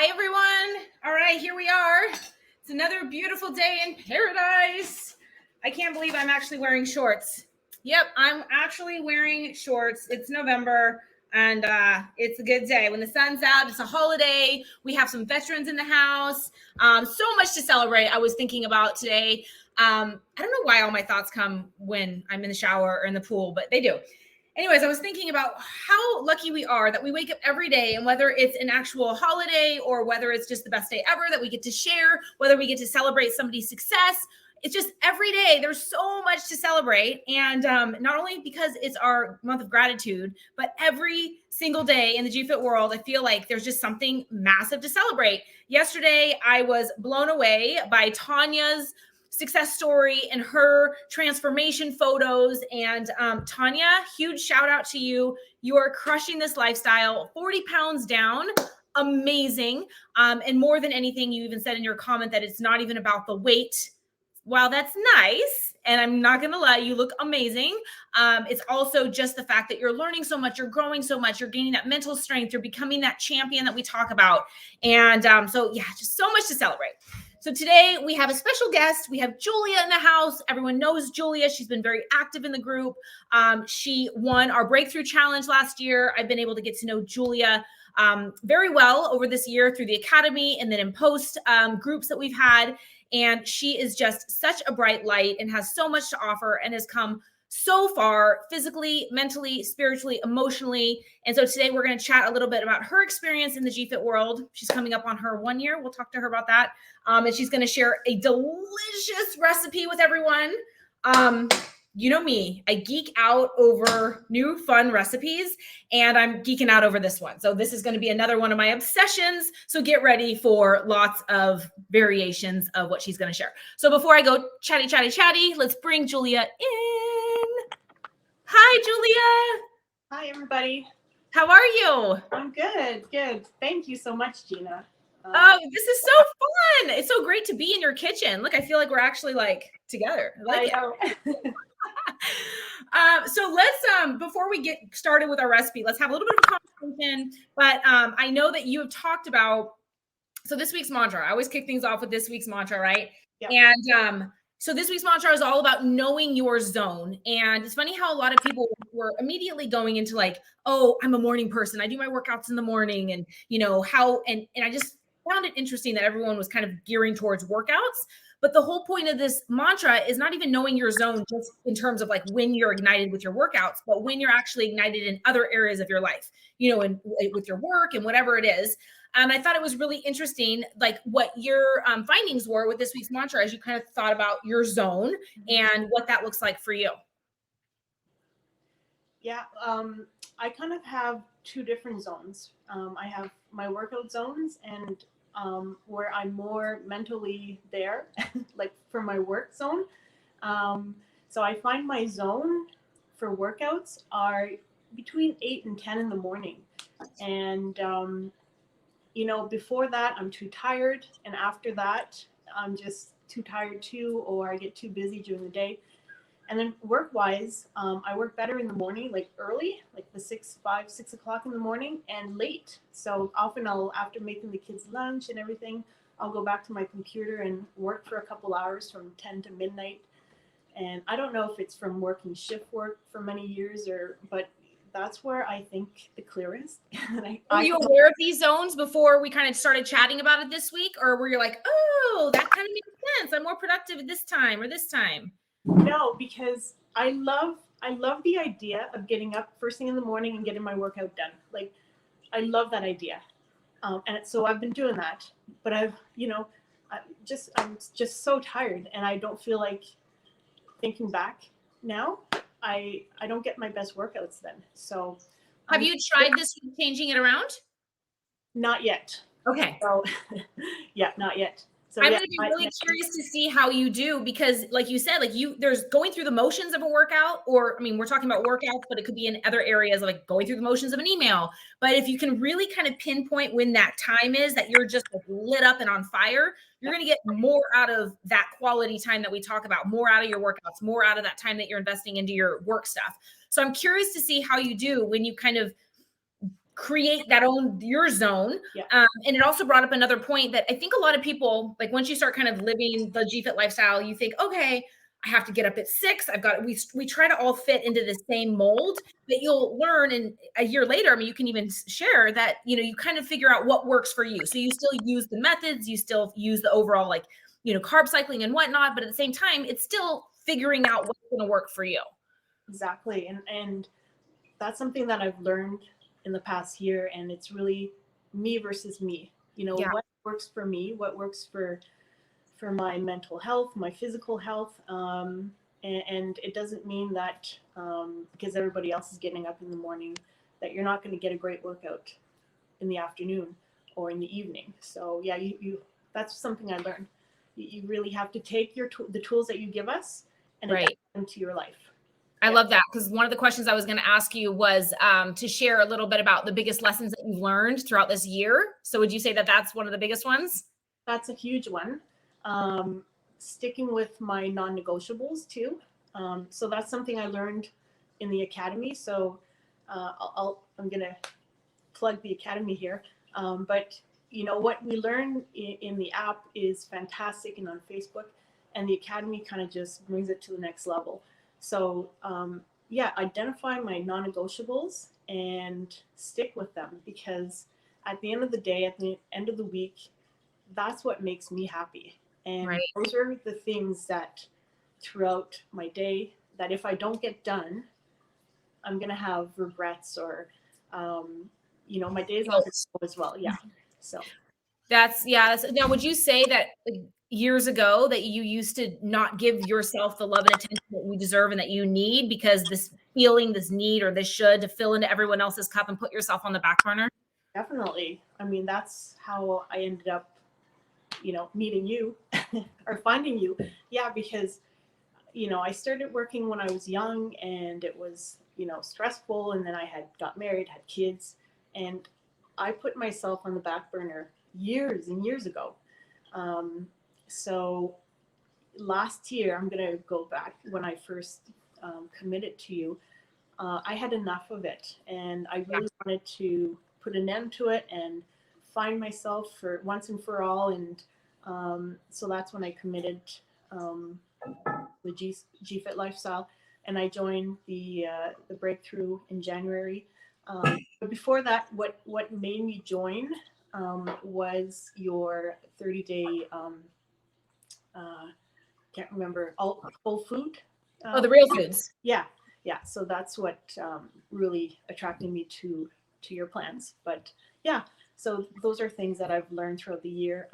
everyone. All right, here we are. It's another beautiful day in paradise. I can't believe I'm actually wearing shorts. Yep, I'm actually wearing shorts. It's November and it's a good day. When the sun's out, it's a holiday. We have some veterans in the house. So much to celebrate. I was thinking about today. I don't know why all my thoughts come when I'm in the shower or in the pool, but they do. Anyways, I was thinking about how lucky we are that we wake up every day, and whether it's an actual holiday or whether it's just the best day ever that we get to share, whether we get to celebrate somebody's success, it's just every day there's so much to celebrate. And not only because it's our month of gratitude, but every single day in the GFit world, I feel like there's just something massive to celebrate. Yesterday, I was blown away by Tanya's success story and her transformation photos. And Tanya, huge shout out to you. You are crushing this lifestyle, 40 pounds down. Amazing. And more than anything, you even said in your comment that it's not even about the weight. While that's nice, and I'm not going to lie, you look amazing. It's also just the fact that you're learning so much, you're growing so much, you're gaining that mental strength, you're becoming that champion that we talk about. And so yeah, just so much to celebrate. So today we have a special guest. We have Julia in the house. Everyone knows Julia. She's been very active in the group. She won our breakthrough challenge last year. I've been able to get to know Julia very well over this year through the academy and then in post groups that we've had. And she is just such a bright light and has so much to offer and has come so far physically, mentally, spiritually, emotionally. And so today we're going to chat a little bit about her experience in the GFit world. She's coming up on her 1 year. We'll talk to her about that. And she's going to share a delicious recipe with everyone. You know me, I geek out over new fun recipes, and I'm geeking out over this one. So this is going to be another one of my obsessions. So get ready for lots of variations of what she's going to share. So before I go chatty, let's bring Julia in. Hi, Julia. Hi, everybody. How are you? I'm good. Thank you so much, Gina. Oh, this is so fun. It's so great to be in your kitchen. Look, I feel like we're actually like together. I know. So let's, before we get started with our recipe, let's have a little bit of a conversation. But I know that you have talked about, so this week's mantra, I always kick things off with this week's mantra, right? Yep. And so this week's mantra is all about knowing your zone. And it's funny how a lot of people were immediately going into like, oh, I'm a morning person. I do my workouts in the morning, and you know how, and I just found it interesting that everyone was kind of gearing towards workouts. But the whole point of this mantra is not even knowing your zone just in terms of like when you're ignited with your workouts, but when you're actually ignited in other areas of your life, you know, and with your work and whatever it is. And I thought it was really interesting, like what your findings were with this week's mantra as you kind of thought about your zone and what that looks like for you. Yeah, I kind of have two different zones. I have my workout zones and where I'm more mentally there, like for my work zone. So I find my zone for workouts are between 8 and 10 in the morning. And, you know, before that, I'm too tired. And after that, I'm just too tired too, or I get too busy during the day. And then work-wise, I work better in the morning, like early, like the 6 o'clock in the morning, and late. So often after making the kids lunch and everything, I'll go back to my computer and work for a couple hours from 10 to midnight. And I don't know if it's from working shift work for many years, but that's where I think the clearest. Were you aware of these zones before we kind of started chatting about it this week? Or were you like, oh, that kind of makes sense. I'm more productive this time or this time? No, because I love the idea of getting up first thing in the morning and getting my workout done. Like, I love that idea. And so I've been doing that, but I'm just so tired, and I don't feel like thinking back now. I don't get my best workouts then. So have you tried this changing it around? Not yet. Okay. So yeah, not yet. So I'm going to be really curious to see how you do, because like you said, like there's going through the motions of a workout, or, I mean, we're talking about workouts, but it could be in other areas, like going through the motions of an email. But if you can really kind of pinpoint when that time is that you're just like lit up and on fire, you're going to get more out of that quality time that we talk about, more out of your workouts, more out of that time that you're investing into your work stuff. So I'm curious to see how you do when you kind of create your zone. Yeah. And it also brought up another point that I think a lot of people, like once you start kind of living the GFit lifestyle, you think, okay, I have to get up at 6. We try to all fit into the same mold, that you'll learn. And a year later, I mean, you can even share that, you kind of figure out what works for you. So you still use the methods, you still use the overall, like, carb cycling and whatnot, but at the same time, it's still figuring out what's going to work for you. Exactly. And that's something that I've learned in the past year, and it's really me versus me. What works for me, what works for my mental health, my physical health, and it doesn't mean that because everybody else is getting up in the morning that you're not going to get a great workout in the afternoon or in the evening. So yeah, you that's something I learned. You really have to take the tools that you give us and adapt them to your life. I love that, because one of the questions I was going to ask you was to share a little bit about the biggest lessons that you've learned throughout this year. So would you say that that's one of the biggest ones? That's a huge one. Sticking with my non-negotiables too. So that's something I learned in the academy. So I'm going to plug the academy here. But what we learn in the app is fantastic, and on Facebook, and the academy kind of just brings it to the next level. So identify my non-negotiables and stick with them, because at the end of the day, at the end of the week, that's what makes me happy. And those are the things that throughout my day, that if I don't get done, I'm going to have regrets, or, my days not going to go as well. Yeah. So that's now, would you say that years ago that you used to not give yourself the love and attention that you deserve and that you need, because this feeling, this need, or this should to fill into everyone else's cup and put yourself on the back burner? Definitely. I mean, that's how I ended up, meeting you or finding you. Yeah, because, I started working when I was young, and it was, stressful. And then I had got married, had kids, and I put myself on the back burner years and years ago. So last year, I'm going to go back when I first committed to you. I had enough of it, and I really wanted to put an end to it and find myself for once and for all. And so that's when I committed the GFit lifestyle, and I joined the breakthrough in January. But before that, what made me join was your 30-day. Can't remember, whole food. The real foods. Yeah. So that's what really attracted me to your plans. But yeah, so those are things that I've learned throughout the year.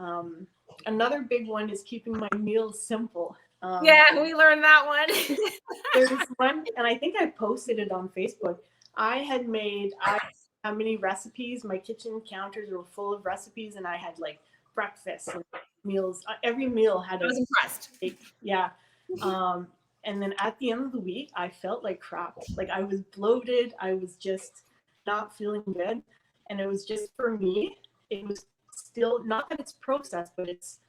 Another big one is keeping my meals simple. We learned that one. There's one, and I think I posted it on Facebook. I had made how many recipes? My kitchen counters were full of recipes, and I had like breakfast and meals. Every meal had I was impressed. Yeah. And then at the end of the week, I felt like crap. Like I was bloated. I was just not feeling good. And it was just, for me, it was still, not that it's processed, but it's,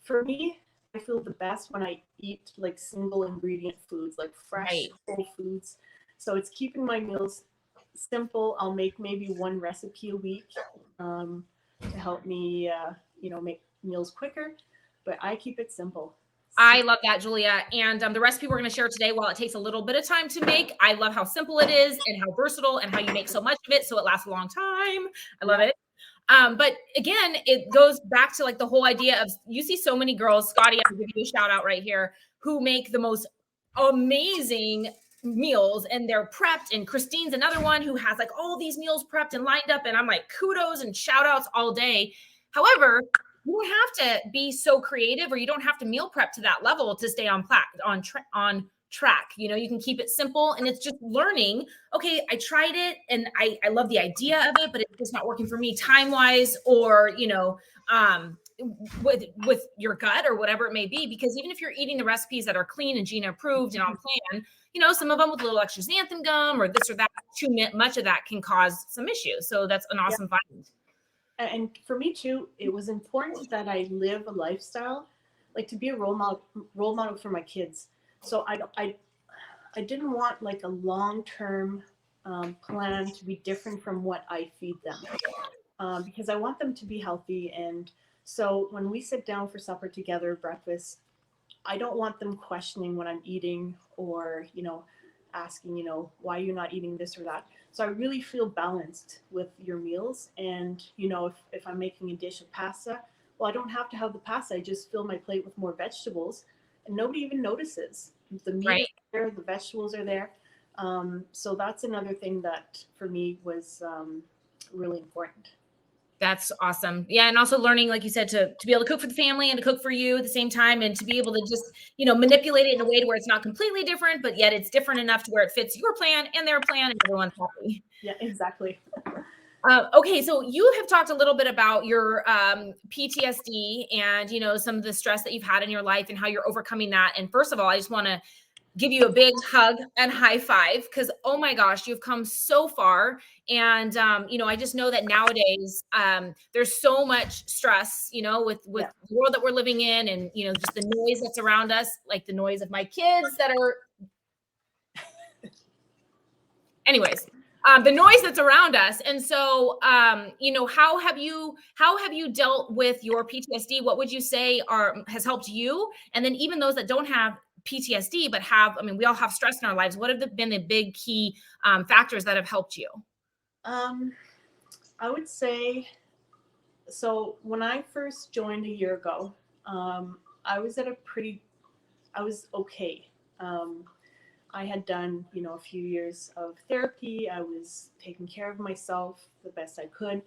for me, I feel the best when I eat like single ingredient foods, like fresh whole foods. So it's keeping my meals simple. I'll make maybe one recipe a week to help me, make meals quicker, but I keep it simple. I love that, Julia. And the recipe we're going to share today, while it takes a little bit of time to make, I love how simple it is and how versatile and how you make so much of it so it lasts a long time. I love it. But again, it goes back to like the whole idea of, you see so many girls, Scotty, I'll give you a shout out right here, who make the most amazing meals, and they're prepped. And Christine's another one who has like all these meals prepped and lined up. And I'm like, kudos and shout outs all day. However, you don't have to be so creative, or you don't have to meal prep to that level to stay on track. You can keep it simple, and it's just learning. Okay, I tried it and I love the idea of it, but it's just not working for me time wise, or with your gut or whatever it may be. Because even if you're eating the recipes that are clean and GINA approved and on plan, some of them with a little extra xanthan gum or this or that, too much of that can cause some issues. So that's an awesome find. And for me too, it was important that I live a lifestyle, like to be a role model for my kids. So I didn't want like a long-term plan to be different from what I feed them, because I want them to be healthy. And so when we sit down for supper together, breakfast, I don't want them questioning what I'm eating, or, asking, why you're not eating this or that. So I really feel balanced with your meals. And, if I'm making a dish of pasta, well, I don't have to have the pasta. I just fill my plate with more vegetables, and nobody even notices. The meat Right. is there, the vegetables are there. So that's another thing that for me was really important. That's awesome. Yeah, and also learning, like you said, to be able to cook for the family and to cook for you at the same time, and to be able to just, manipulate it in a way to where it's not completely different, but yet it's different enough to where it fits your plan and their plan and everyone's happy. Yeah, exactly. Okay, so you have talked a little bit about your PTSD and some of the stress that you've had in your life and how you're overcoming that. And first of all, I just want to give you a big hug and high five, because oh my gosh, you've come so far. And I just know that nowadays there's so much stress, with Yeah. the world that we're living in, and just the noise that's around us, like the noise of my kids that are anyways, the noise that's around us. And so how have you dealt with your PTSD? What would you say has helped you? And then even those that don't have PTSD but have, I mean, we all have stress in our lives. What have been the big key factors that have helped you? Um, I would say, so when I first joined a year ago, I was I was okay. Um, I had done, a few years of therapy. I was taking care of myself the best I could.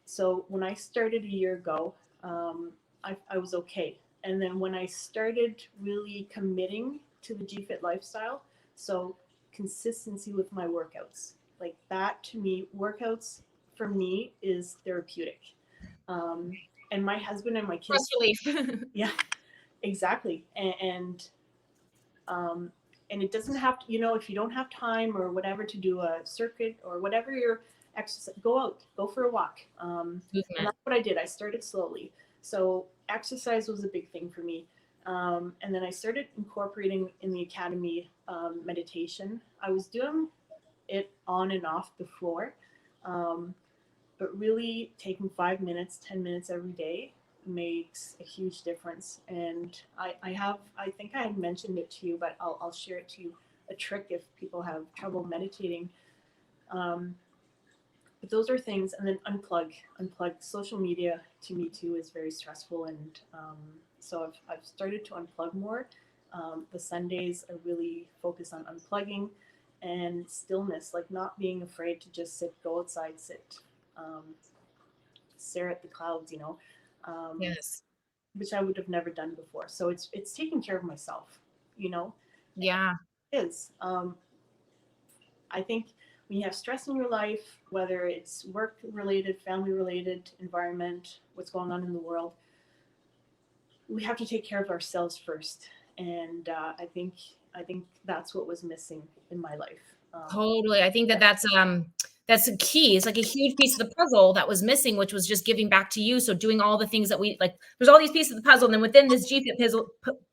So when I started a year ago, I was okay. And then when I started really committing to the GFit lifestyle, so consistency with my workouts, like that to me, workouts for me is therapeutic. Um, and my husband and my Stress kids, relief. yeah, exactly. Um, and it doesn't have to, if you don't have time or whatever to do a circuit or whatever your exercise, go out, go for a walk. And Movement. that's what I did. I started slowly. So exercise was a big thing for me. And then I started incorporating in the academy meditation. I was doing it on and off before, um, but really taking 5 minutes, 10 minutes every day makes a huge difference. And I think I had mentioned it to you, but I'll share it to you. A trick if people have trouble meditating. Um, but those are things, and then unplug. Social media to me too is very stressful, and so I've started to unplug more. The Sundays I really focus on unplugging and stillness, like not being afraid to just go outside, um, stare at the clouds, um, Yes. which I would have never done before. So it's taking care of myself, you know. Yeah. It is. I think when you have stress in your life, whether it's work related, family related, environment, what's going on in the world, we have to take care of ourselves first. And I think that's what was missing in my life. Totally. I think that Yeah, that's a key. It's like a huge piece of the puzzle that was missing, which was just giving back to you. So doing all the things that we like, there's all these pieces of the puzzle. And then within this GFIT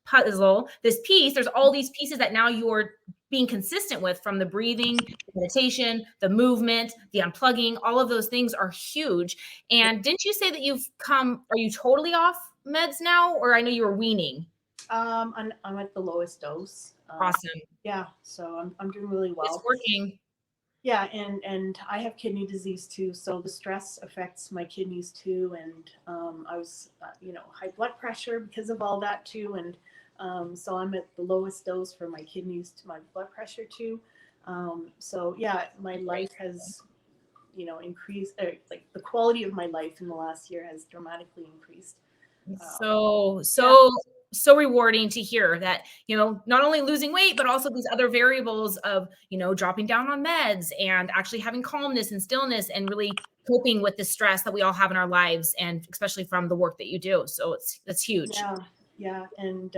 puzzle, this piece, there's all these pieces that now you're being consistent with, from the breathing, meditation, the movement, the unplugging, all of those things are huge. And didn't you say that are you totally off meds now? Or I know you were weaning. I'm at the lowest dose. Awesome. Yeah, so I'm doing really It's well. working. Yeah, and I have kidney disease too, so the stress affects my kidneys too, and I was, high blood pressure because of all that too, and so I'm at the lowest dose for my kidneys to my blood pressure too. So yeah, my life has, increased. Like the quality of my life in the last year has dramatically increased. So, Yeah, so rewarding to hear that, not only losing weight, but also these other variables of, dropping down on meds and actually having calmness and stillness and really coping with the stress that we all have in our lives, and especially from the work that you do. So that's huge. yeah, yeah, and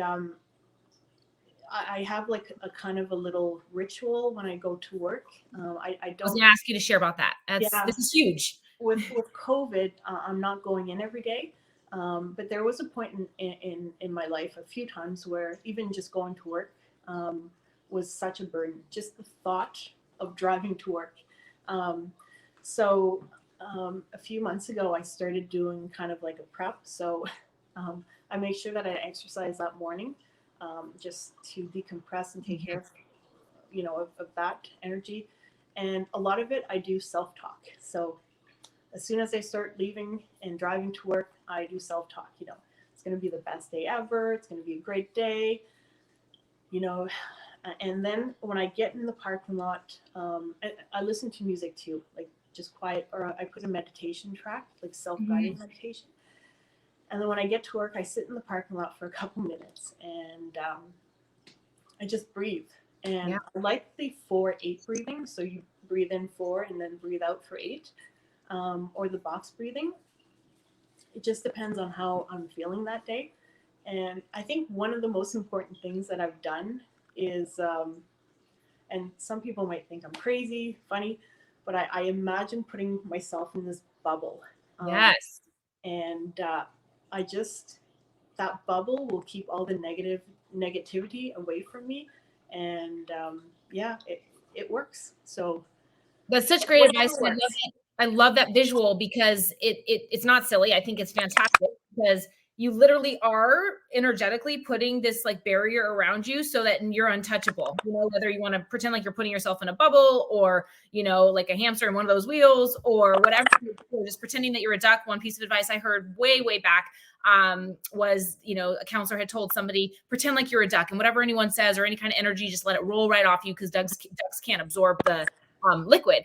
I have like a kind of a little ritual when I go to work. I I was don't. going to ask you to share about that. Yeah, This is huge. with COVID, I'm not going in every day. But there was a point in my life a few times where even just going to work was such a burden. Just the thought of driving to work. So a few months ago, I started doing kind of like a prep. So I make sure that I exercise that morning, just to decompress and take care of, of that energy. And a lot of it, I do self-talk. So as soon as I start leaving and driving to work, I do self-talk. It's going to be the best day ever. It's going to be a great day. And then when I get in the parking lot, I listen to music too, like just quiet, or I put a meditation track, like self-guided meditation. And then when I get to work, I sit in the parking lot for a couple minutes and I just breathe. And I like the 4-8 breathing. So you breathe in 4 and then breathe out for 8, or the box breathing. It just depends on how I'm feeling that day. And I think one of the most important things that I've done is, and some people might think I'm crazy, funny, but I imagine putting myself in this bubble. Yes. And that bubble will keep all the negativity away from me. And it works. So that's such great advice. I love that visual because it's not silly. I think it's fantastic because you literally are energetically putting this like barrier around you so that you're untouchable. Whether you want to pretend like you're putting yourself in a bubble or, like a hamster in one of those wheels or whatever, or just pretending that you're a duck. One piece of advice I heard way, way back was, a counselor had told somebody, pretend like you're a duck and whatever anyone says or any kind of energy, just let it roll right off you because ducks can't absorb the liquid,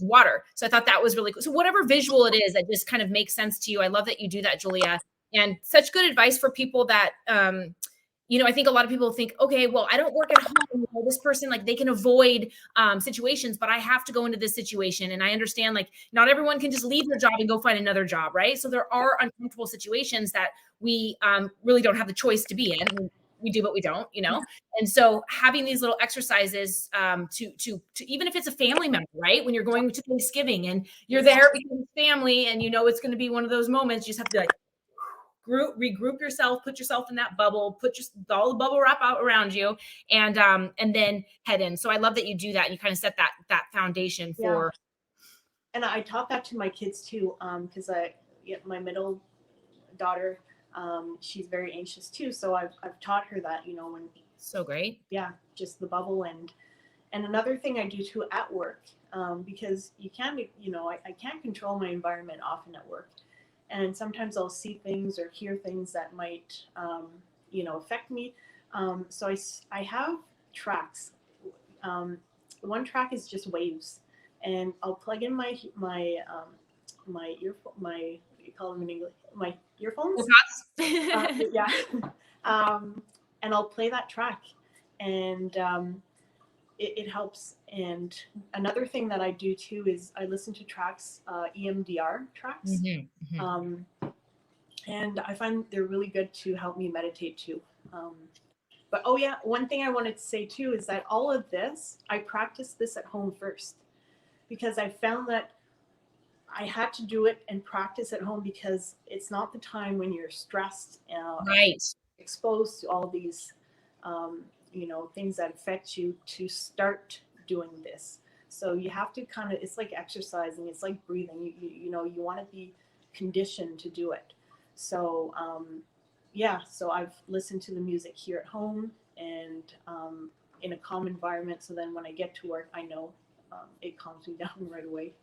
water. So I thought that was really cool. So whatever visual it is that just kind of makes sense to you. I love that you do that, Julia. And such good advice for people that, I think a lot of people think, okay, well, I don't work at home. This person, like they can avoid situations, but I have to go into this situation. And I understand like not everyone can just leave their job and go find another job, right? So there are uncomfortable situations that we really don't have the choice to be in. We do, but we don't, And so having these little exercises to even if it's a family member, right? When you're going to Thanksgiving and you're there because it's family and it's going to be one of those moments, you just have to be like, regroup yourself, put yourself in that bubble, put all the bubble wrap out around you and then head in. So I love that you do that. You kind of set that foundation for. And I taught that to my kids too. Cause my middle daughter, she's very anxious too. So I've taught her that, when. So great. Yeah. Just the bubble. And another thing I do too at work, because you can't be, I can't control my environment often at work. And sometimes I'll see things or hear things that might, affect me. So I have tracks. One track is just waves, and I'll plug in my earphone, you call them in English, my earphones. And I'll play that track, and it helps. And another thing that I do too is I listen to tracks, EMDR tracks. And I find they're really good to help me meditate too. But one thing I wanted to say too is that all of this, I practice this at home first, because I found that I had to do it and practice at home because it's not the time when you're stressed, right, exposed to all these, things that affect you to start doing this. So you have to it's like exercising, it's like breathing. You want to be conditioned to do it. So so I've listened to the music here at home and in a calm environment. So then when I get to work, I know it calms me down right away.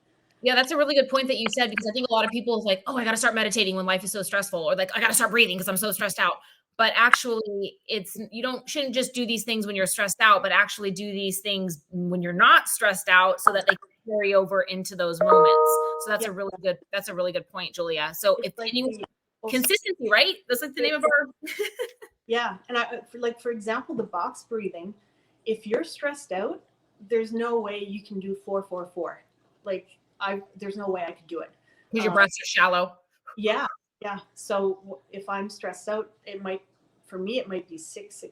Yeah, that's a really good point that you said, because I think a lot of people is like, oh, I got to start meditating when life is so stressful, or like, I got to start breathing because I'm so stressed out. But actually, shouldn't just do these things when you're stressed out, but actually do these things when you're not stressed out so that they can carry over into those moments. So that's a really good point, Julia. So it's if anyone, consistency, right? That's like the name of our. Yeah. And for example, the box breathing, if you're stressed out, there's no way you can do 4-4-4. There's no way I could do it. Because your breaths are shallow. Yeah. Yeah. So if I'm stressed out, it might be 6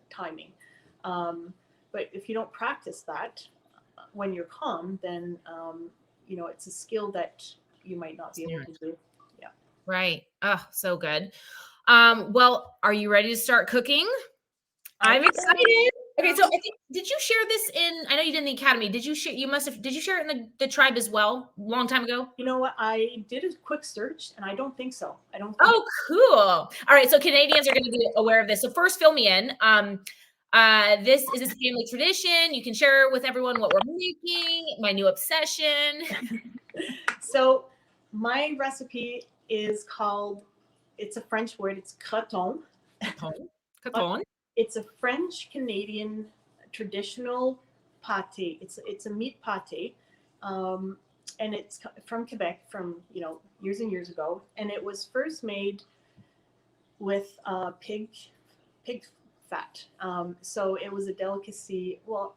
timing. But if you don't practice that when you're calm, then, it's a skill that you might not be able to do. Yeah. Right. Oh, so good. Well, are you ready to start cooking? I'm excited. Okay, so I think did you share this in? I know you did in the academy. Did you share? You must have. Did you share it in the tribe as well? Long time ago. You know what? I did a quick search, and I don't think so. I don't think. Oh, cool. All right, so Canadians are going to be aware of this. So first, fill me in. This is a family tradition. You can share with everyone what we're making. My new obsession. So my recipe is called. It's a French word. It's croton. Caton. Caton. It's a French Canadian traditional pate. It's a meat pate, and it's from Quebec from years and years ago. And it was first made with pig fat. So it was a delicacy. Well,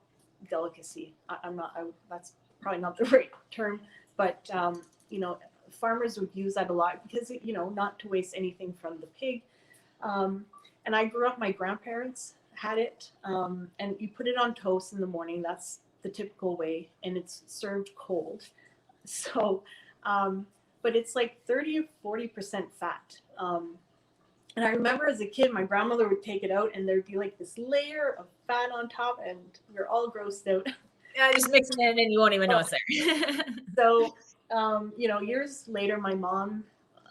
delicacy. I'm not. That's probably not the right term, but farmers would use that a lot because not to waste anything from the pig. And I grew up. My grandparents had it, and you put it on toast in the morning. That's the typical way, and it's served cold. So, but it's like 30 or 40% fat. And I remember as a kid, my grandmother would take it out, and there'd be like this layer of fat on top, and we're all grossed out. Yeah, just mix it in, and you won't even know it's there. So, years later, my mom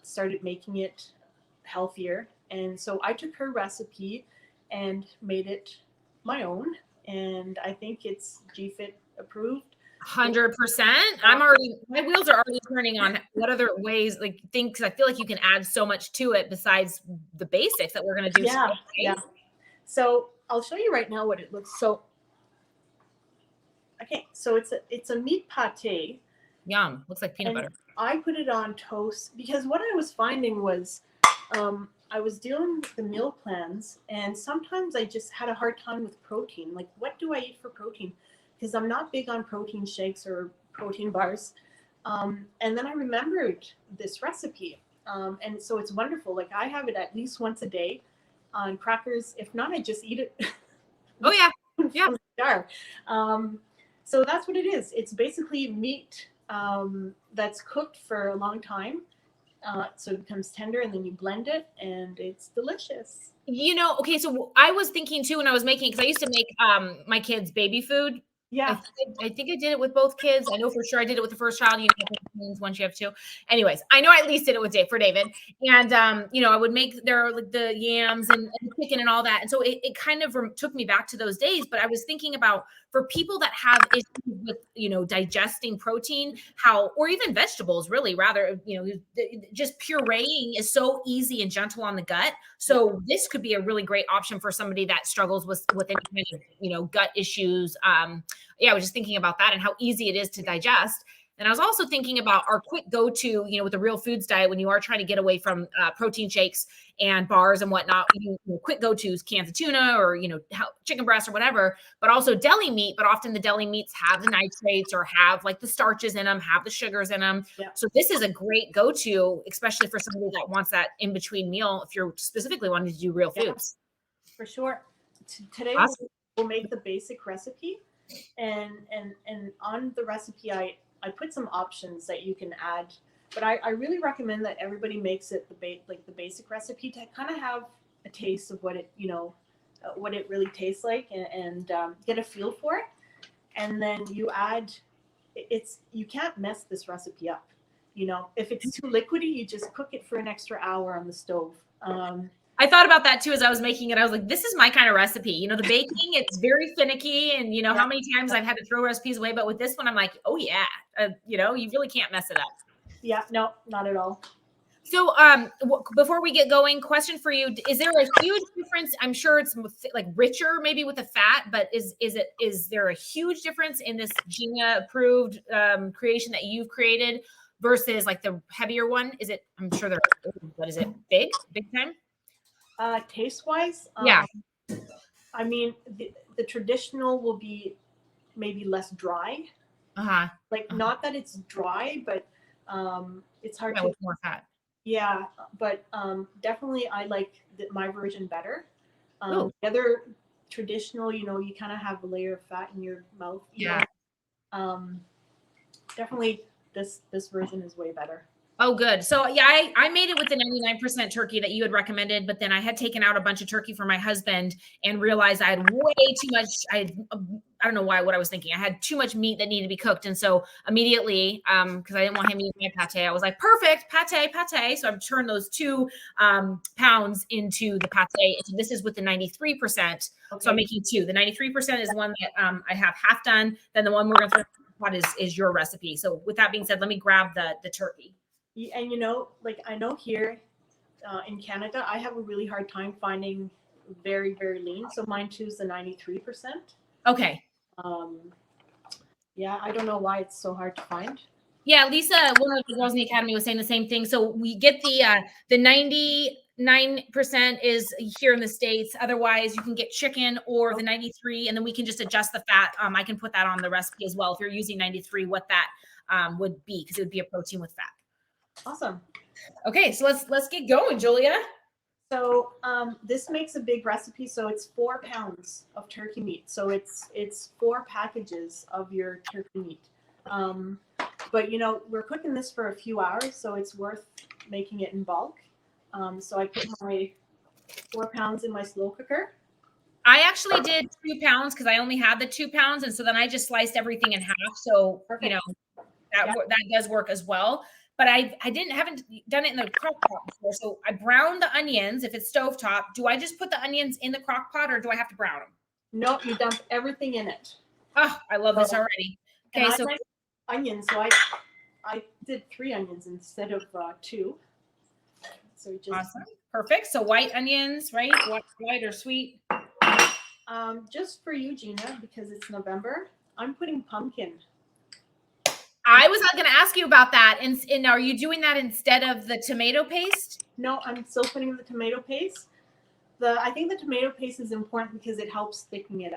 started making it healthier, and so I took her recipe and made it my own, and I think it's GFIT approved. 100%. My wheels are already turning on what other ways, like things, I feel like you can add so much to it besides the basics that we're going to do. Yeah, today. yeah. So I'll show you right now what it looks. So, okay, so it's a meat pate. Yum. Looks like peanut butter. I put it on toast because what I was finding was I was dealing with the meal plans, and sometimes I just had a hard time with protein. Like, what do I eat for protein? Because I'm not big on protein shakes or protein bars. And then I remembered this recipe. And so it's wonderful. Like, I have it at least once a day on crackers. If not, I just eat it. Oh, yeah. Yeah. From the jar. So that's what it is. It's basically meat that's cooked for a long time. So it becomes tender, and then you blend it, and it's delicious. Okay, so I was thinking too when I was making, because I used to make my kids baby food. Yeah. I think I did it with both kids. I know for sure I did it with the first child. Means once you have two. Anyways, I know I at least did it with for David. And I would make like the yams and chicken and all that. And so it kind of took me back to those days. But I was thinking about for people that have issues with digesting protein, or even vegetables, really rather, just pureeing is so easy and gentle on the gut. So this could be a really great option for somebody that struggles with any kind of gut issues. I was just thinking about that and how easy it is to digest. And I was also thinking about our quick go-to, with the real foods diet, when you are trying to get away from protein shakes and bars and whatnot, quick go-tos, cans of tuna or, chicken breast or whatever, but also deli meat. But often the deli meats have the nitrates or have like the starches in them, have the sugars in them. Yeah. So this is a great go-to, especially for somebody that wants that in-between meal if you're specifically wanting to do real foods. For sure. Today Awesome. we'll make the basic recipe. And on the recipe, I put some options that you can add, but I really recommend that everybody makes it the basic recipe to kind of have a taste of what it really tastes like and get a feel for it. And then you add, you can't mess this recipe up. If it's too liquidy, you just cook it for an extra hour on the stove. I thought about that too as I was making it. I was like, this is my kind of recipe. The baking, it's very finicky. And, how many times I've had to throw recipes away. But with this one, I'm like, oh, yeah. You really can't mess it up. Yeah, no, not at all. So before we get going, question for you. Is there a huge difference? I'm sure it's like richer maybe with the fat, but is there a huge difference in this Gina approved creation that you've created versus like the heavier one? Is it, I'm sure what is it? Big time? Taste wise, yeah. I mean, the traditional will be maybe less dry. Not that it's dry, but it's hard to. With more fat. Yeah, but definitely I like my version better. The other traditional, you kind of have a layer of fat in your mouth. Yeah. Definitely this version is way better. Oh, good. So yeah, I made it with the 99% turkey that you had recommended, but then I had taken out a bunch of turkey for my husband and realized I had way too much. I don't know what I was thinking. I had too much meat that needed to be cooked. And so immediately, because I didn't want him eating my pate, I was like, perfect, pate. So I've turned those 2 pounds into the pate. And this is with the 93%. Okay. So I'm making two. The 93% is one that I have half done. Then the one we're going to throw in the pot is your recipe. So with that being said, let me grab the turkey. And like I know here in Canada, I have a really hard time finding very, very lean. So mine too is the 93%. Okay. Yeah, I don't know why it's so hard to find. Yeah, Lisa, one of the girls in the academy was saying the same thing. So we get the 99% is here in the States. Otherwise, you can get chicken or the 93, and then we can just adjust the fat. I can put that on the recipe as well if you're using 93, what that would be, because it would be a protein with fat. Awesome. Okay, so let's get going, Julia. So this makes a big recipe. So it's 4 pounds of turkey meat. So it's 4 packages of your turkey meat. But we're cooking this for a few hours, so it's worth making it in bulk. So I put my 4 pounds in my slow cooker. I actually did 2 pounds because I only had the 2 pounds, and so then I just sliced everything in half. So Perfect. that does work as well. But I haven't done it in the crock pot before. So I brown the onions. If it's stovetop, do I just put the onions in the crock pot or do I have to brown them? No, you dump everything in it. Oh, I love this already. Okay, so like onions. So I did 3 onions instead of 2. So just awesome, perfect. So white onions, right? White or sweet? Just for you, Gina, because it's November. I'm putting pumpkin. I was going to ask you about that. And are you doing that instead of the tomato paste? No, I'm still putting the tomato paste. I think the tomato paste is important because it helps thicken it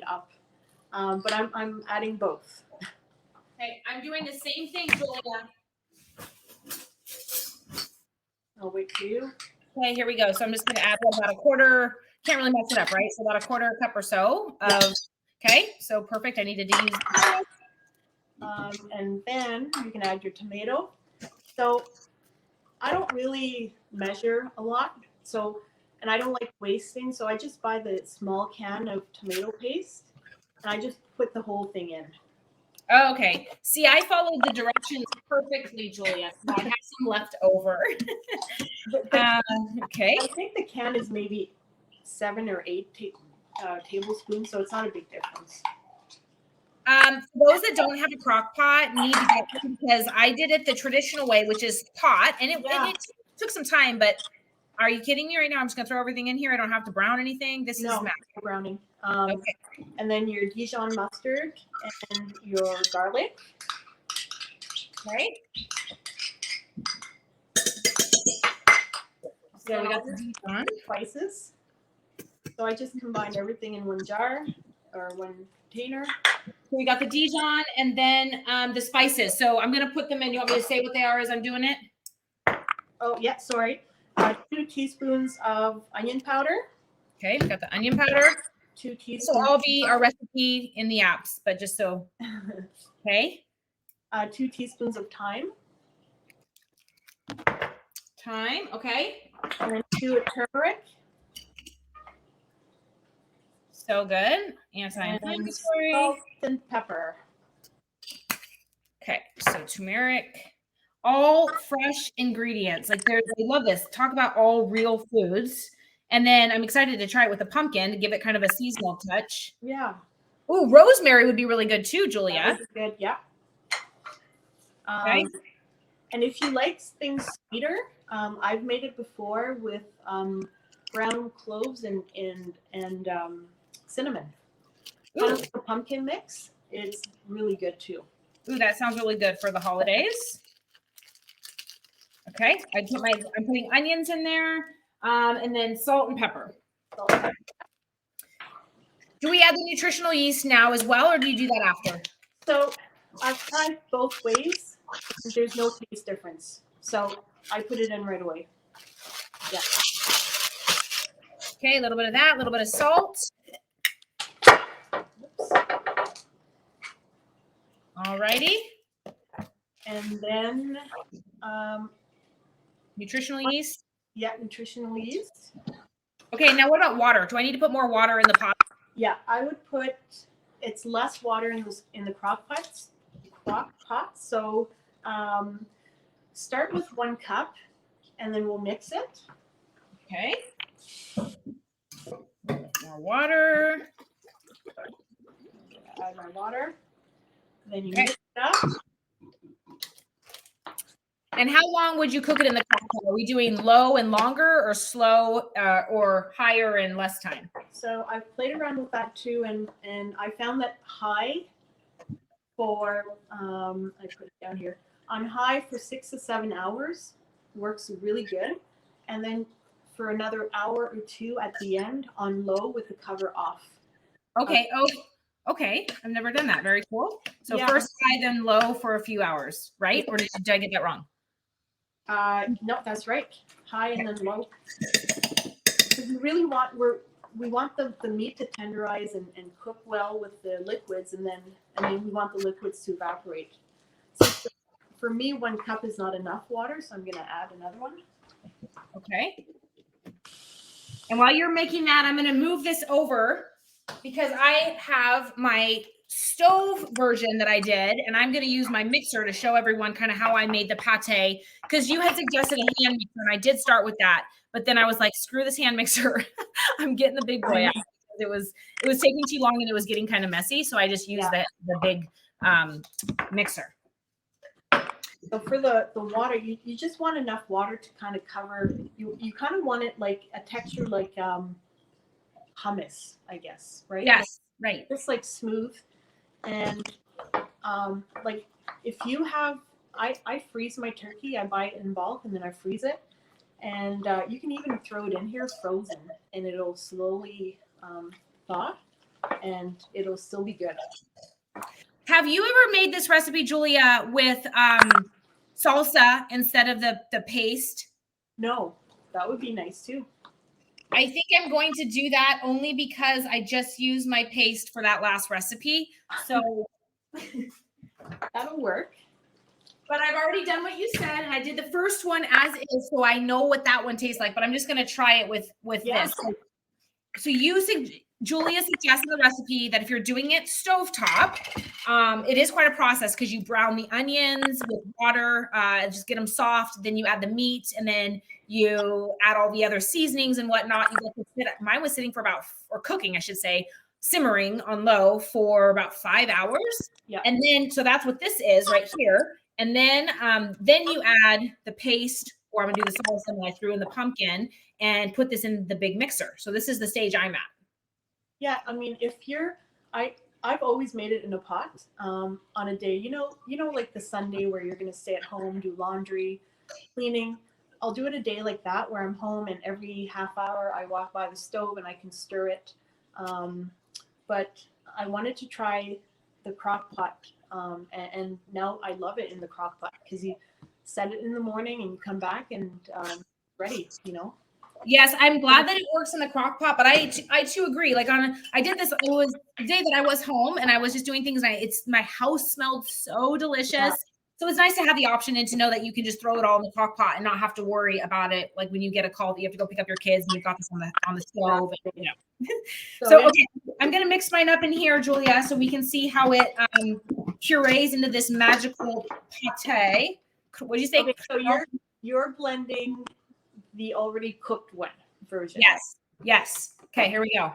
up. But I'm adding both. Okay, I'm doing the same thing, Julia. I'll wait for you. Okay, here we go. So I'm just going to add about a quarter. Can't really mess it up, right? So about a quarter cup or so of. Okay, so perfect. I needed to use. And then you can add your tomato. So I don't really measure a lot. And I don't like wasting. So I just buy the small can of tomato paste and I just put the whole thing in. Oh, okay. See, I followed the directions perfectly, Julia. So I have some left over. Okay. I think the can is maybe 7 or 8 tablespoons, so it's not a big difference. For those that don't have a crock pot, need to get one because I did it the traditional way, which is pot, and it took some time. But are you kidding me right now? I'm just gonna throw everything in here. I don't have to brown anything. This is magic. Browning. Okay. And then your Dijon mustard and your garlic. Okay. So we got the Dijon spices. So I just combined everything in one jar or one container. So we got the Dijon and then the spices. So I'm gonna put them in. You want me to say what they are as I'm doing it? Oh yeah, sorry. 2 teaspoons of onion powder. Okay, we got the onion powder. 2 teaspoons. So all be our recipe in the apps, but just so. Okay. 2 teaspoons of thyme. Thyme, okay. And then 2 of turmeric. So good. Anti-inflammatory. Salt and pepper. Okay, so turmeric. All fresh ingredients. Like I love this. Talk about all real foods. And then I'm excited to try it with the pumpkin to give it kind of a seasonal touch. Yeah. Ooh, rosemary would be really good too, Julia. That would be good, yeah. Okay. And if you like things sweeter, I've made it before with ground cloves and cinnamon. The pumpkin mix, it's really good too. Ooh, that sounds really good for the holidays. Okay, I'm putting onions in there, and then salt and pepper. Do we add the nutritional yeast now as well, or do you do that after? So I've tried both ways. There's no taste difference. So I put it in right away. Yeah. Okay, a little bit of that, a little bit of salt. All righty. And then, Nutritional yeast. yeah, nutritional yeast. Okay, now what about water? Do I need to put more water in the pot? Yeah, I would put, it's less water in the crock pots. So start with 1 cup, and then we'll mix it. Okay. More water. Add my water. Then you Okay. mix it up. And how long would you cook it in the crock pot? Are we doing low and longer, or slow, or higher and less time? So I've played around with that too, and I found that high for I put it down here, on high for 6 to 7 hours works really good, and then for another hour or 2 at the end on low with the cover off. Okay. Okay. I've never done that. Very cool. So Yeah. first high, then low for a few hours, right? Or did I get that wrong? No, that's right. High and then low. Because we want the meat to tenderize and cook well with the liquids, and then we want the liquids to evaporate. So for me, 1 cup is not enough water, so I'm going to add another one. Okay. And while you're making that, I'm going to move this over because I have my stove version that I did, and I'm going to use my mixer to show everyone kind of how I made the pate, because you had suggested a hand mixer, and I did start with that, but then I was like, screw this hand mixer. I'm getting the big boy out. It was taking too long, and it was getting kind of messy, so I just used the big mixer. So for the water, you just want enough water to kind of cover, you kind of want it like a texture like hummus, I guess, right? Yes, right. Just like smooth. And like if you have, I freeze my turkey, I buy it in bulk and then I freeze it. And you can even throw it in here frozen and it'll slowly thaw and it'll still be good. Have you ever made this recipe, Julia, with salsa instead of the paste? No, that would be nice too. I think I'm going to do that only because I just used my paste for that last recipe. So that'll work. But I've already done what you said, and I did the first one as is, so I know what that one tastes like. But I'm just going to try it with this. So Julia suggested the recipe that if you're doing it stovetop, it is quite a process because you brown the onions with water, just get them soft. Then you add the meat, and then you add all the other seasonings and whatnot. Mine was sitting for cooking, I should say, simmering on low for about 5 hours. Yeah. And then, so that's what this is right here. And then you add the paste, or I'm gonna do the salsa that I threw in the pumpkin, and put this in the big mixer. So this is the stage I'm at. Yeah, I mean, I've always made it in a pot on a day, you know, like the Sunday where you're going to stay at home, do laundry, cleaning. I'll do it a day like that where I'm home and every half hour I walk by the stove and I can stir it. But I wanted to try the crock pot and now I love it in the crock pot because you set it in the morning and you come back and ready, you know. Yes, I'm glad that it works in the crock pot, but I too agree. Like I did this, it was the day that I was home and I was just doing things. And my house smelled so delicious. Yeah. So it's nice to have the option and to know that you can just throw it all in the crock pot and not have to worry about it. Like when you get a call that you have to go pick up your kids and you've got this on the stove, and, you know. So okay, I'm going to mix mine up in here, Julia, so we can see how it purees into this magical pate. What did you say? Okay, so you're blending the already cooked one version. Yes. Okay, here we go.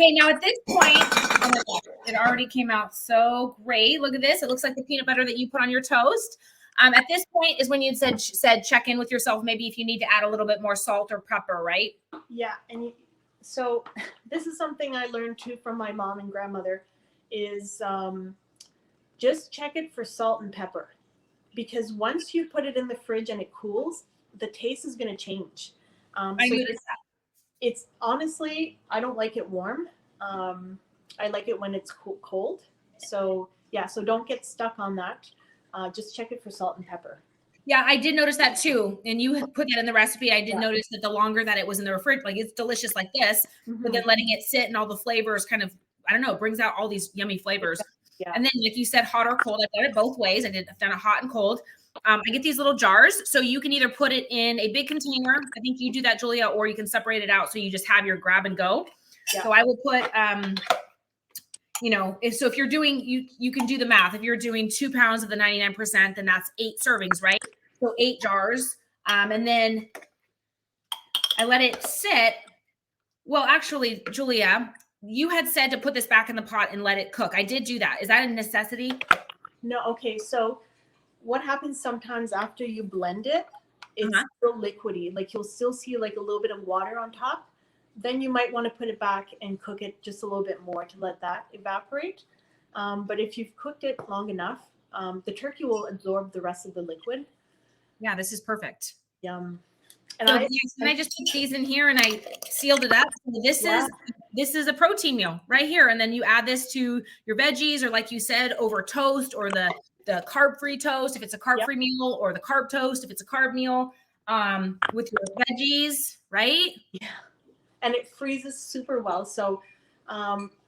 Okay, now at this point, oh my God, it already came out so great. Look at this. It looks like the peanut butter that you put on your toast. At this point is when you said check in with yourself, maybe if you need to add a little bit more salt or pepper, right? Yeah, and so this is something I learned too from my mom and grandmother is just check it for salt and pepper. because once you put it in the fridge and it cools, the taste is going to change. I So noticed that. it's honestly, I don't like it warm. I like it when it's cold. So yeah, so don't get stuck on that. Just check it for salt and pepper. Yeah, I did notice that too. And you had put that in the recipe. I did notice that the longer that it was in the refrigerator, like it's delicious like this, but then letting it sit and all the flavors kind of, I don't know, brings out all these yummy flavors. Yeah. And then, like you said, hot or cold. I've done it both ways. I've done it hot and cold. I get these little jars, so you can either put it in a big container. I think you do that, Julia, or you can separate it out so you just have your grab and go. Yeah. So I will put, you know, if you're doing, you can do the math. If you're doing 2 pounds of the 99%, then that's 8 servings, right? So 8 jars. And then I let it sit. Well, actually, Julia, you had said to put this back in the pot and let it cook. I did do that. Is that a necessity? No. Okay. So what happens sometimes after you blend it, it's still liquidy. Like you'll still see like a little bit of water on top. Then you might want to put it back and cook it just a little bit more to let that evaporate. But if you've cooked it long enough, the turkey will absorb the rest of the liquid. Yeah, this is perfect. Yum. And so I just put these in here and I sealed it up. So this is a protein meal right here. And then you add this to your veggies, or like you said, over toast, or the carb-free toast if it's a carb-free meal, or the carb toast if it's a carb meal, with your veggies, right? Yeah. And it freezes super well. So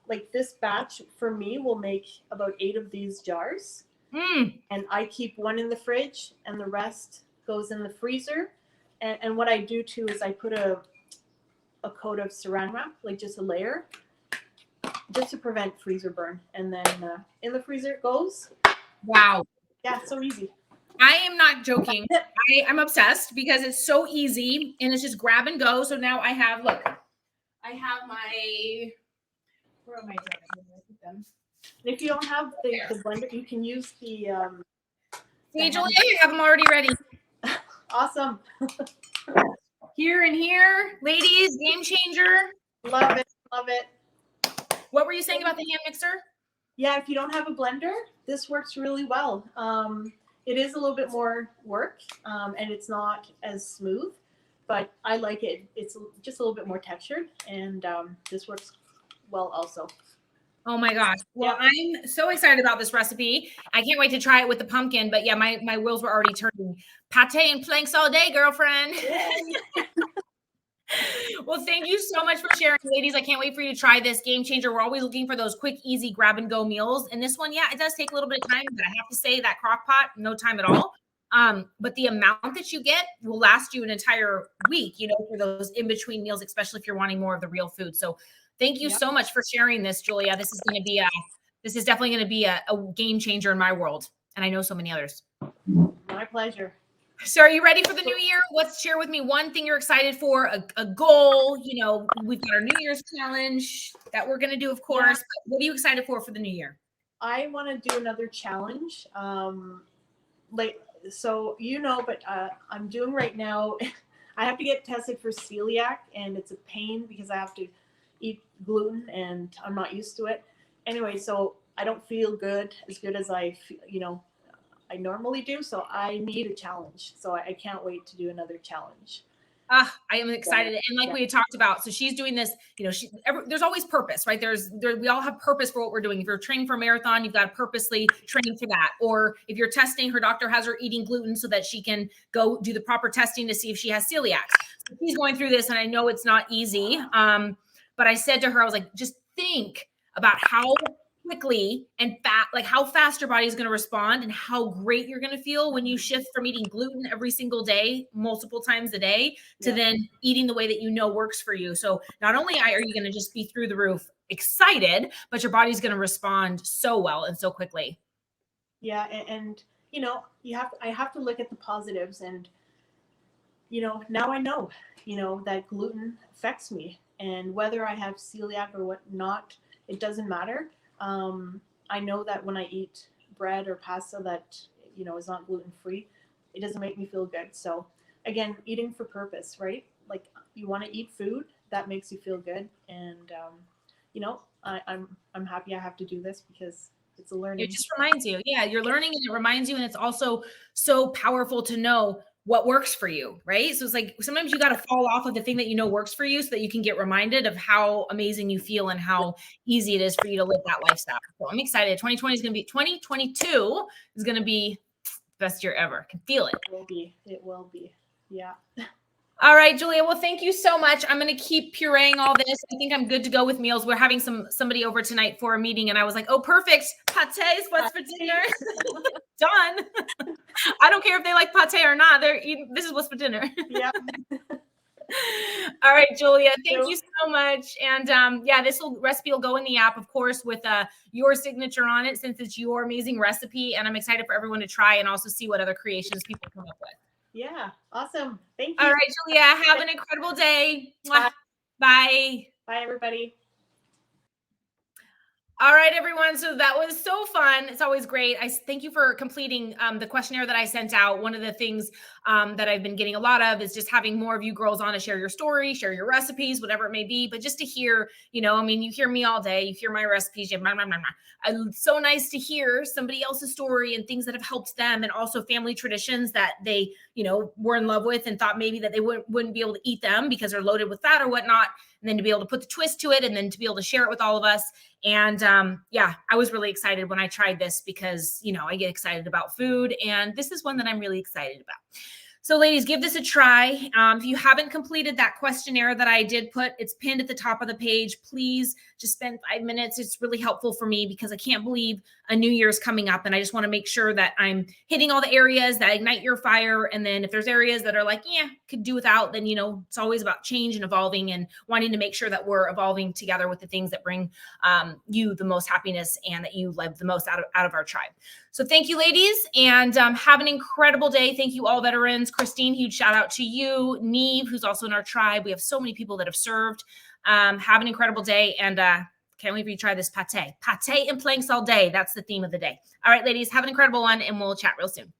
like this batch for me will make about 8 of these jars. And I keep one in the fridge and the rest goes in the freezer. And what I do too is I put a coat of saran wrap, like just a layer, just to prevent freezer burn. And then in the freezer it goes. Wow. Yeah, so easy. I am not joking. I'm obsessed because it's so easy and it's just grab and go. So now I have, look, I have my, where am I put them? And if you don't have the blender, you can use the. Hey, Julia, you have them already ready. Awesome. Here and here, ladies, game changer. Love it. Love it. What were you saying about the hand mixer? Yeah, if you don't have a blender, this works really well. It is a little bit more work, and it's not as smooth, but I like it. It's just a little bit more textured, and this works well also. Oh my gosh. Well, I'm so excited about this recipe. I can't wait to try it with the pumpkin, but yeah, my wheels were already turning. Pate and planks all day, girlfriend. Well, thank you so much for sharing, ladies. I can't wait for you to try this game changer. We're always looking for those quick, easy grab and go meals. And this one, yeah, it does take a little bit of time, but I have to say that crock pot, no time at all. But the amount that you get will last you an entire week, you know, for those in-between meals, especially if you're wanting more of the real food. So thank you so much for sharing this, Julia. This is definitely going to be a game changer in my world. And I know so many others. My pleasure. So are you ready for the new year? Share with me one thing you're excited for, a goal. You know, we've got our New Year's challenge that we're going to do, of course. But what are you excited for the new year? I want to do another challenge. So, you know, but I'm doing right now, I have to get tested for celiac, and it's a pain because I have to eat gluten and I'm not used to it. Anyway, so I don't feel as good as I normally do. So I need a challenge. So I can't wait to do another challenge. I am excited. And like we had talked about, so she's doing this, you know, there's always purpose, right? We all have purpose for what we're doing. If you're training for a marathon, you've got to purposely train for that. Or if you're testing, her doctor has her eating gluten so that she can go do the proper testing to see if she has celiac. So she's going through this, and I know it's not easy. But I said to her, I was like, just think about how quickly and how fast your body is going to respond, and how great you're going to feel when you shift from eating gluten every single day, multiple times a day, to then eating the way that you know works for you. So not only are you going to just be through the roof excited, but your body's going to respond so well and so quickly. Yeah. And you know, I have to look at the positives, and, you know, now I know, you know, that gluten affects me, and whether I have celiac or whatnot, it doesn't matter. I know that when I eat bread or pasta that, you know, is not gluten-free, it doesn't make me feel good. So again, eating for purpose, right? Like, you want to eat food that makes you feel good. And, you know, I'm happy I have to do this because It's a learning. It just reminds you. Yeah, you're learning and it reminds you. And it's also so powerful to know what works for you, right? So it's like sometimes you got to fall off of the thing that you know works for you so that you can get reminded of how amazing you feel and how easy it is for you to live that lifestyle. So I'm excited. 2022 is going to be the best year ever. I can feel it. It will be. It will be. Yeah. All right, Julia. Well, thank you so much. I'm going to keep pureeing all this. I think I'm good to go with meals. We're having somebody over tonight for a meeting, and I was like, "Oh, perfect! Pate's what's for dinner." Done. I don't care if they like pate or not. They're eating. This is what's for dinner. Yeah. All right, Julia. Thank you so much. And yeah, this recipe will go in the app, of course, with your signature on it, since it's your amazing recipe. And I'm excited for everyone to try and also see what other creations people come up with. Yeah. Awesome. Thank you. All right, Julia. Have an incredible day. Bye. Bye. Bye, everybody. All right, everyone. So that was so fun. It's always great. I thank you for completing the questionnaire that I sent out. One of the things that I've been getting a lot of is just having more of you girls on to share your story, share your recipes, whatever it may be. But just to hear, I mean, you hear me all day. You hear my recipes. You blah, blah, blah, blah. It's so nice to hear somebody else's story and things that have helped them, and also family traditions that they, were in love with and thought maybe that they wouldn't be able to eat them because they're loaded with fat or whatnot. And then to be able to put the twist to it and then to be able to share it with all of us. And yeah, I was really excited when I tried this because, I get excited about food, and this is one that I'm really excited about. So ladies, give this a try. If you haven't completed that questionnaire that I did put, it's pinned at the top of the page. Please just spend 5 minutes. It's really helpful for me because I can't believe a new year is coming up, and I just want to make sure that I'm hitting all the areas that ignite your fire. And then if there's areas that are like, yeah, could do without, then, it's always about change and evolving and wanting to make sure that we're evolving together with the things that bring you the most happiness and that you live the most out of our tribe. So thank you, ladies, and have an incredible day. Thank you, all veterans. Christine, huge shout out to you. Neve, who's also in our tribe. We have so many people that have served. Have an incredible day, and can't wait for you to try this pate. Pate and planks all day. That's the theme of the day. All right, ladies, have an incredible one, and we'll chat real soon.